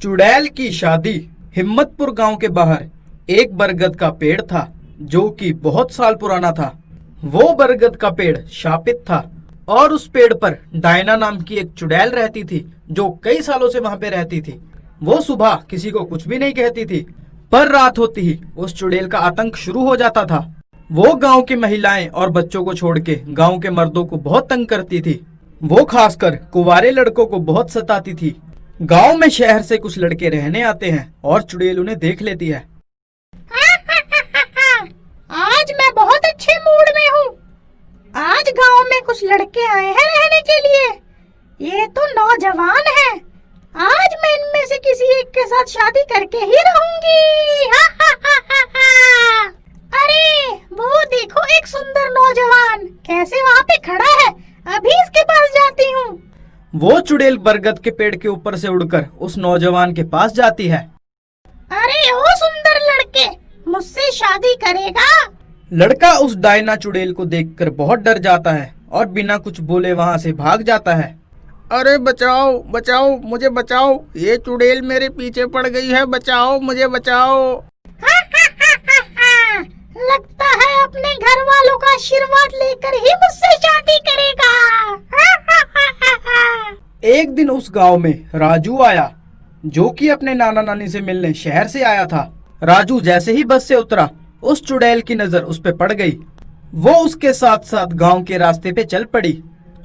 चुड़ैल की शादी। हिम्मतपुर गांव के बाहर एक बरगद का पेड़ था जो कि बहुत साल पुराना था। वो बरगद का पेड़ शापित था और उस पेड़ पर डायना नाम की एक चुड़ैल रहती थी जो कई सालों से वहां पे रहती थी। वो सुबह किसी को कुछ भी नहीं कहती थी, पर रात होती ही उस चुड़ैल का आतंक शुरू हो जाता था। वो गांव की महिलाएं और बच्चों को छोड़ के गांव के मर्दों को बहुत तंग करती थी। वो खासकर कुंवारे लड़कों को बहुत सताती थी। गांव में शहर से कुछ लड़के रहने आते हैं और चुड़ैल उन्हें देख लेती है। आज मैं बहुत अच्छे मूड में हूँ। आज गांव में कुछ लड़के आए हैं रहने के लिए। ये तो नौजवान हैं। आज मैं इनमें से किसी एक के साथ शादी करके ही रहूंगी। अरे वो देखो, एक सुंदर नौजवान कैसे वहाँ पे खड़ा है। अभी इसके पास जाती हूँ। वो चुड़ैल बरगद के पेड़ के ऊपर से उड़कर उस नौजवान के पास जाती है। अरे ओ सुंदर लड़के, मुझसे शादी करेगा? लड़का उस डायना चुड़ैल को देखकर बहुत डर जाता है और बिना कुछ बोले वहाँ से भाग जाता है। अरे बचाओ बचाओ, मुझे बचाओ, ये चुड़ैल मेरे पीछे पड़ गई है, बचाओ मुझे बचाओ। लगता है अपने घर वालों का आशीर्वाद लेकर ही मुझसे शादी करेगा। एक दिन उस गांव में राजू आया जो कि अपने नाना नानी से मिलने शहर से आया था। राजू जैसे ही बस से उतरा उस चुड़ैल की नजर उस पे पड़ गई। वो उसके साथ साथ गांव के रास्ते पे चल पड़ी।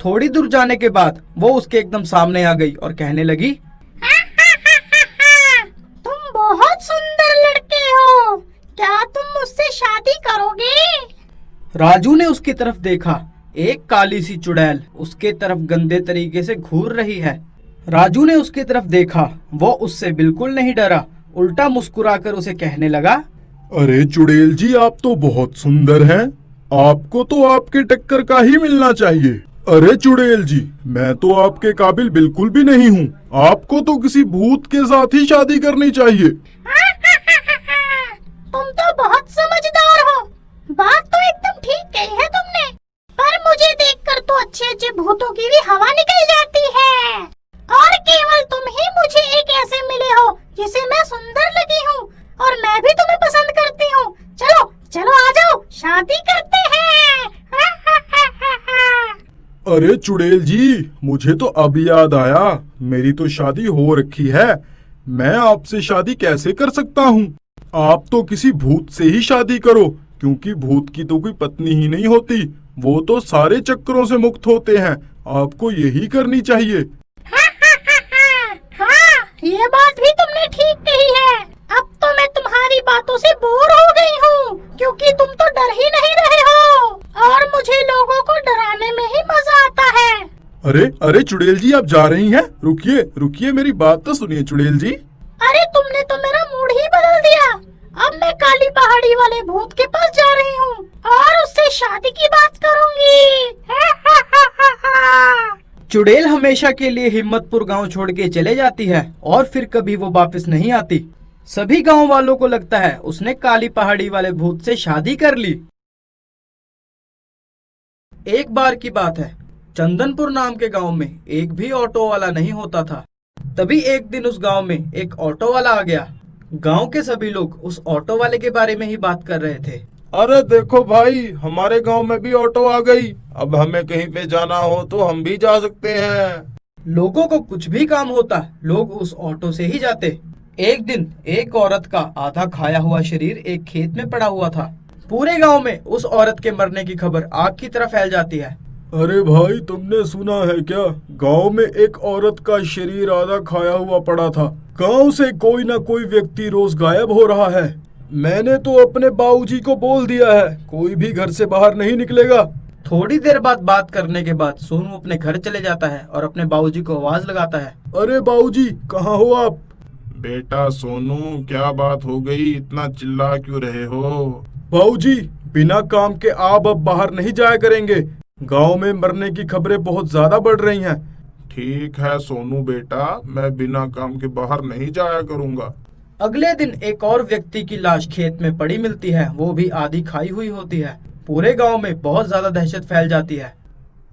थोड़ी दूर जाने के बाद वो उसके एकदम सामने आ गई और कहने लगी, तुम बहुत सुंदर लड़के हो, क्या तुम मुझसे शादी करोगे? राजू ने उसकी तरफ देखा। एक काली सी चुड़ैल उसके तरफ गंदे तरीके से घूर रही है। राजू ने उसकी तरफ देखा, वो उससे बिल्कुल नहीं डरा, उल्टा मुस्कुराकर उसे कहने लगा, अरे चुड़ैल जी, आप तो बहुत सुंदर हैं। आपको तो आपके टक्कर का ही मिलना चाहिए। अरे चुड़ैल जी, मैं तो आपके काबिल बिल्कुल भी नहीं हूँ। आपको तो किसी भूत के साथ ही शादी करनी चाहिए। तुम तो बहुत समझदार हो। बात तो एकदम ठीक कही है तुमने, पर मुझे देखकर तो अच्छे अच्छे भूतों की भी हवा निकल जाती है। और केवल तुम ही मुझे एक ऐसे मिले हो जिसे मैं सुंदर लगी हूँ, और मैं भी तुम्हें पसंद करती हूँ। चलो चलो आ जाओ, शादी करते हैं। अरे चुड़ैल जी, मुझे तो अब याद आया, मेरी तो शादी हो रखी है। मैं आपसे शादी कैसे कर सकता हूँ? आप तो किसी भूत से ही शादी करो, क्योंकि भूत की तो कोई पत्नी ही नहीं होती। वो तो सारे चक्करों से मुक्त होते हैं। आपको यही करनी चाहिए। हाँ, ये बात भी तुमने ठीक कही है। अब तो मैं तुम्हारी बातों से बोर हो गई हूँ, क्योंकि तुम तो डर ही नहीं रहे हो, और मुझे लोगों को डराने में ही मजा आता है। अरे अरे चुड़ैल जी, आप जा रही हैं? रुकिए रुकिए, मेरी बात तो सुनिए चुड़ैल जी। अरे तुमने तो मेरा मूड ही बदल दिया। अब मैं काली पहाड़ी वाले भूत के पास जा रही हूँ और उससे शादी की बात करूँगी। चुड़ैल हमेशा के लिए हिम्मतपुर गांव छोड़ के चले जाती है और फिर कभी वो वापस नहीं आती। सभी गांव वालों को लगता है उसने काली पहाड़ी वाले भूत से शादी कर ली। एक बार की बात है, चंदनपुर नाम के गांव में एक भी ऑटो वाला नहीं होता था। तभी एक दिन उस गांव में एक ऑटो वाला आ गया। गांव के सभी लोग उस ऑटो वाले के बारे में ही बात कर रहे थे। अरे देखो भाई, हमारे गांव में भी ऑटो आ गई। अब हमें कहीं पे जाना हो तो हम भी जा सकते हैं। लोगों को कुछ भी काम होता, लोग उस ऑटो से ही जाते। एक दिन एक औरत का आधा खाया हुआ शरीर एक खेत में पड़ा हुआ था। पूरे गांव में उस औरत के मरने की खबर आग की तरह फैल जाती है। अरे भाई, तुमने सुना है क्या? गांव में एक औरत का शरीर आधा खाया हुआ पड़ा था। गांव से कोई ना कोई व्यक्ति रोज गायब हो रहा है। मैंने तो अपने बाबूजी को बोल दिया है, कोई भी घर से बाहर नहीं निकलेगा। थोड़ी देर बाद बात करने के बाद सोनू अपने घर चले जाता है और अपने बाबूजी को आवाज लगाता है। अरे बाबूजी, कहाँ हो आप? बेटा सोनू, क्या बात हो गई? इतना चिल्ला क्यों रहे हो? बाबूजी, बिना काम के आप अब बाहर नहीं जाया करेंगे। गांव में मरने की खबरें बहुत ज्यादा बढ़ रही हैं। ठीक है सोनू बेटा, मैं बिना काम के बाहर नहीं जाया करूंगा। अगले दिन एक और व्यक्ति की लाश खेत में पड़ी मिलती है, वो भी आधी खाई हुई होती है। पूरे गांव में बहुत ज्यादा दहशत फैल जाती है।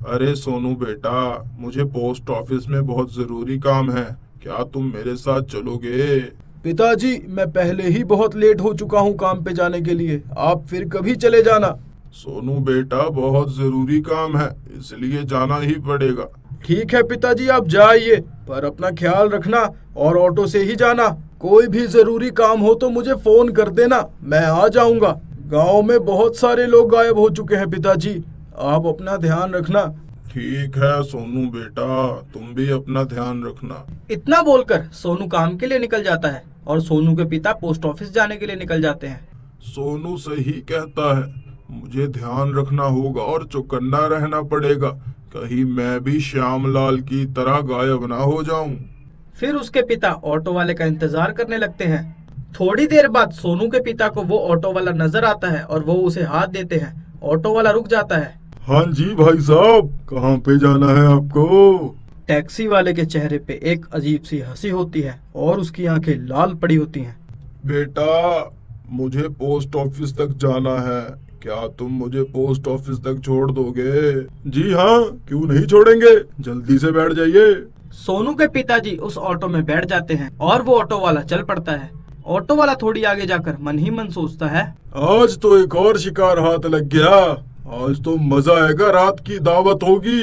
अरे सोनू बेटा, मुझे पोस्ट ऑफिस में बहुत जरूरी काम है। क्या तुम मेरे साथ चलोगे? पिताजी, मैं पहले ही बहुत लेट हो चुका हूँ काम पे जाने के लिए, आप फिर कभी चले जाना। सोनू बेटा, बहुत जरूरी काम है, इसलिए जाना ही पड़ेगा। ठीक है पिताजी, आप जाइए, पर अपना ख्याल रखना और ऑटो से ही जाना। कोई भी जरूरी काम हो तो मुझे फोन कर देना, मैं आ जाऊंगा। गांव में बहुत सारे लोग गायब हो चुके हैं पिताजी, आप अपना ध्यान रखना। ठीक है सोनू बेटा, तुम भी अपना ध्यान रखना। इतना बोलकर सोनू काम के लिए निकल जाता है और सोनू के पिता पोस्ट ऑफिस जाने के लिए निकल जाते हैं। सोनू सही कहता है, मुझे ध्यान रखना होगा और चौकन्ना रहना पड़ेगा, कहीं मैं भी श्यामलाल की तरह गायब ना हो जाऊं। फिर उसके पिता ऑटो वाले का इंतजार करने लगते हैं। थोड़ी देर बाद सोनू के पिता को वो ऑटो वाला नजर आता है और वो उसे हाथ देते हैं। ऑटो वाला रुक जाता है। हाँ जी भाई साहब, कहाँ पे जाना है आपको? टैक्सी वाले के चेहरे पे एक अजीब सी हंसी होती है और उसकी आंखें लाल पड़ी होती हैं। बेटा, मुझे पोस्ट ऑफिस तक जाना है, क्या तुम मुझे पोस्ट ऑफिस तक छोड़ दोगे? जी हाँ, क्यों नहीं छोड़ेंगे, जल्दी से बैठ जाइए। सोनू के पिताजी उस ऑटो में बैठ जाते हैं और वो ऑटो वाला चल पड़ता है। ऑटो वाला थोड़ी आगे जाकर मन ही मन सोचता है, आज तो एक और शिकार हाथ लग गया, आज तो मजा आएगा, रात की दावत होगी।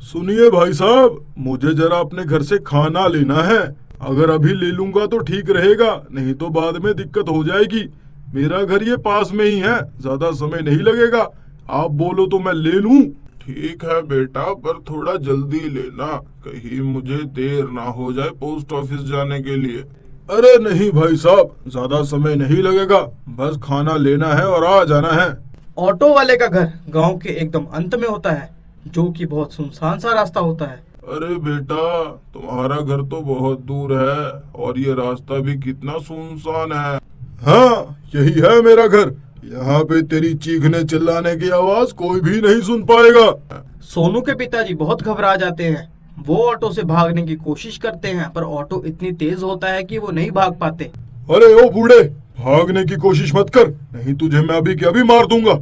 सुनिए भाई साहब, मुझे जरा अपने घर से खाना लेना है, अगर अभी ले लूंगा तो ठीक रहेगा, नहीं तो बाद में दिक्कत हो जाएगी। मेरा घर ये पास में ही है, ज्यादा समय नहीं लगेगा, आप बोलो तो मैं ले लूं। ठीक है बेटा, पर थोड़ा जल्दी लेना, कहीं मुझे देर ना हो जाए पोस्ट ऑफिस जाने के लिए। अरे नहीं भाई साहब, ज्यादा समय नहीं लगेगा, बस खाना लेना है और आ जाना है। ऑटो वाले का घर गांव के एकदम अंत में होता है, जो कि बहुत सुनसान सा रास्ता होता है। अरे बेटा, तुम्हारा घर तो बहुत दूर है और ये रास्ता भी कितना सुनसान है। हाँ, यही है मेरा घर, यहाँ पे तेरी चीखने चिल्लाने की आवाज कोई भी नहीं सुन पाएगा। सोनू के पिताजी बहुत घबरा जाते हैं। वो ऑटो से भागने की कोशिश करते हैं, पर ऑटो इतनी तेज होता है कि वो नहीं भाग पाते। अरे ओ बूढ़े, भागने की कोशिश मत कर, नहीं तुझे मैं अभी के अभी मार दूंगा।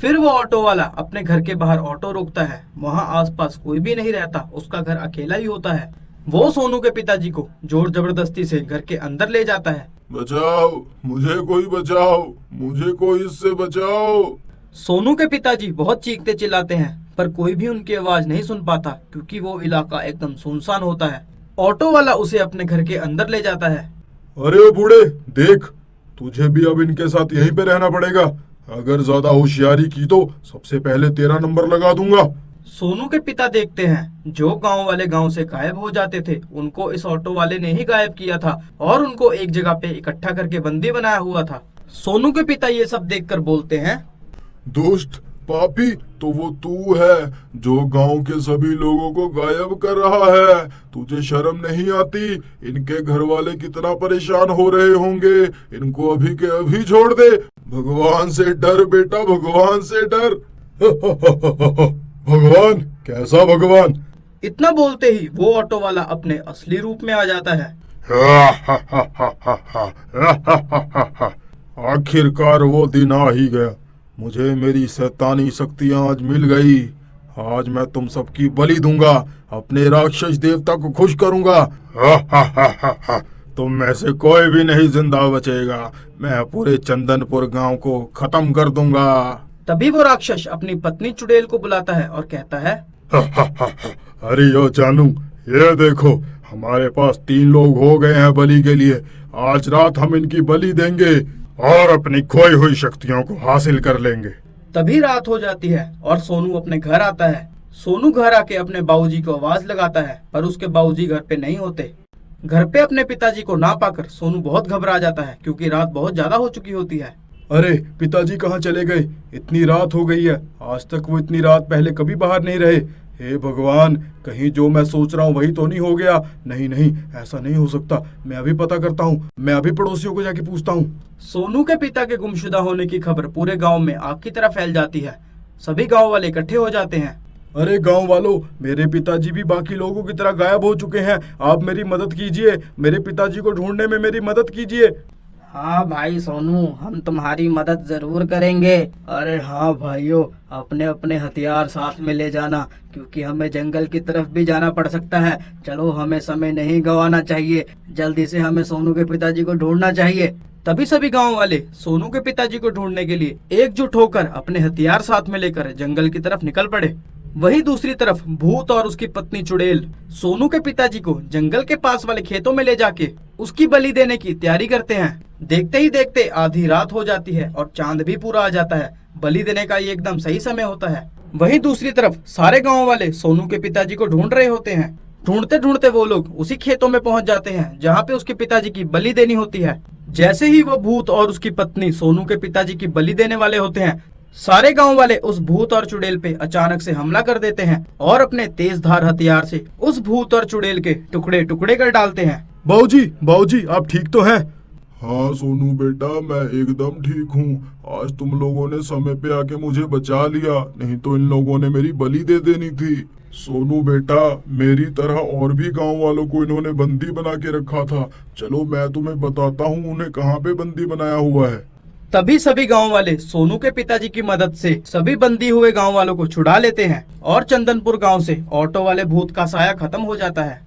फिर वो ऑटो वाला अपने घर के बाहर ऑटो रोकता है। वहाँ आसपास कोई भी नहीं रहता, उसका घर अकेला ही होता है। वो सोनू के पिताजी को जोर जबरदस्ती से घर के अंदर ले जाता है। बचाओ, मुझे कोई बचाओ, मुझे कोई इससे बचाओ। सोनू के पिताजी बहुत चीखते चिल्लाते हैं, पर कोई भी उनकी आवाज नहीं सुन पाता, क्योंकि वो इलाका एकदम सुनसान होता है। ऑटो वाला उसे अपने घर के अंदर ले जाता है। अरे ओ बूढ़े, देख, तुझे भी अब इनके साथ यहीं पे रहना पड़ेगा, अगर ज्यादा होशियारी की तो सबसे पहले तेरा नंबर लगा दूंगा। सोनू के पिता देखते हैं जो गांव वाले गांव से गायब हो जाते थे, उनको इस ऑटो वाले ने ही गायब किया था और उनको एक जगह पे इकट्ठा करके बंदी बनाया हुआ था। सोनू के पिता ये सब देखकर बोलते हैं, दुष्ट पापी, तो वो तू है जो गांव के सभी लोगों को गायब कर रहा है। तुझे शर्म नहीं आती? इनके घर वाले कितना परेशान हो रहे होंगे, इनको अभी के अभी छोड़ दे। भगवान से डर बेटा, भगवान से डर। भगवान? कैसा भगवान? इतना बोलते ही वो ऑटो वाला अपने असली रूप में आ जाता है। आखिरकार वो दिन आ ही गया, मुझे मेरी शैतानी शक्तियां आज मिल गई। आज मैं तुम सबकी बलि दूंगा, अपने राक्षस देवता को खुश करूंगा। तुम में से कोई भी नहीं जिंदा बचेगा, मैं पूरे चंदनपुर गांव को खत्म कर दूंगा। तभी वो राक्षस अपनी पत्नी चुड़ैल को बुलाता है और कहता है, अरे यो जानू, ये देखो, हमारे पास 3 लोग हो गए हैं बलि के लिए। आज रात हम इनकी बलि देंगे और अपनी खोई हुई शक्तियों को हासिल कर लेंगे। तभी रात हो जाती है और सोनू अपने घर आता है। सोनू घर आके अपने बाबूजी को आवाज लगाता है, पर उसके बाबूजी घर पे नहीं होते। घर पे अपने पिताजी को ना पाकर सोनू बहुत घबरा जाता है, क्योंकि रात बहुत ज्यादा हो चुकी होती है। अरे पिताजी कहाँ चले गए? इतनी रात हो गई है, आज तक वो इतनी रात पहले कभी बाहर नहीं रहे। हे भगवान, कहीं जो मैं सोच रहा हूँ वही तो नहीं हो गया। नहीं नहीं, ऐसा नहीं हो सकता, मैं अभी पता करता हूँ, मैं अभी पड़ोसियों को जाके पूछता हूँ। सोनू के पिता के गुमशुदा होने की खबर पूरे गांव में आग की तरह फैल जाती है। सभी गांव वाले इकट्ठे हो जाते हैं। अरे गांव वालों, मेरे पिताजी भी बाकी लोगों की तरह गायब हो चुके हैं, आप मेरी मदद कीजिए, मेरे पिताजी को ढूंढने में मेरी मदद कीजिए। हाँ भाई सोनू, हम तुम्हारी मदद जरूर करेंगे। अरे हाँ भाइयों, अपने अपने हथियार साथ में ले जाना, क्योंकि हमें जंगल की तरफ भी जाना पड़ सकता है। चलो, हमें समय नहीं गंवाना चाहिए, जल्दी से हमें सोनू के पिताजी को ढूंढना चाहिए। तभी सभी गांव वाले सोनू के पिताजी को ढूंढने के लिए एकजुट होकर अपने हथियार साथ में लेकर जंगल की तरफ निकल पड़े। वहीं दूसरी तरफ भूत और उसकी पत्नी चुड़ैल सोनू के पिताजी को जंगल के पास वाले खेतों में ले जाके उसकी बलि देने की तैयारी करते हैं। देखते ही देखते आधी रात हो जाती है और चांद भी पूरा आ जाता है। बलि देने का ये एकदम सही समय होता है। वहीं दूसरी तरफ सारे गांव वाले सोनू के पिताजी को ढूंढ रहे होते हैं। ढूंढते ढूंढते वो लोग उसी खेतों में पहुंच जाते हैं जहाँ पे उसके पिताजी की बलि देनी होती है। जैसे ही वो भूत और उसकी पत्नी सोनू के पिताजी की बलि देने वाले होते हैं, सारे गांव वाले उस भूत और चुड़ैल पे अचानक से हमला कर देते हैं और अपने तेज धार हथियार से उस भूत और चुड़ैल के टुकड़े टुकड़े कर डालते हैं। बाबूजी आप ठीक तो हैं? हाँ सोनू बेटा, मैं एकदम ठीक हूँ। आज तुम लोगों ने समय पे आके मुझे बचा लिया, नहीं तो इन लोगों ने मेरी बलि दे देनी थी। सोनू बेटा, मेरी तरह और भी गांव वालों को इन्होंने बंदी बना के रखा था। चलो मैं तुम्हें बताता हूँ उन्हें कहाँ पे बंदी बनाया हुआ है। तभी सभी गांव वाले सोनू के पिताजी की मदद से सभी बंदी हुए गांव वालों को छुड़ा लेते हैं और चंदनपुर गांव से ऑटो वाले भूत का साया खत्म हो जाता है।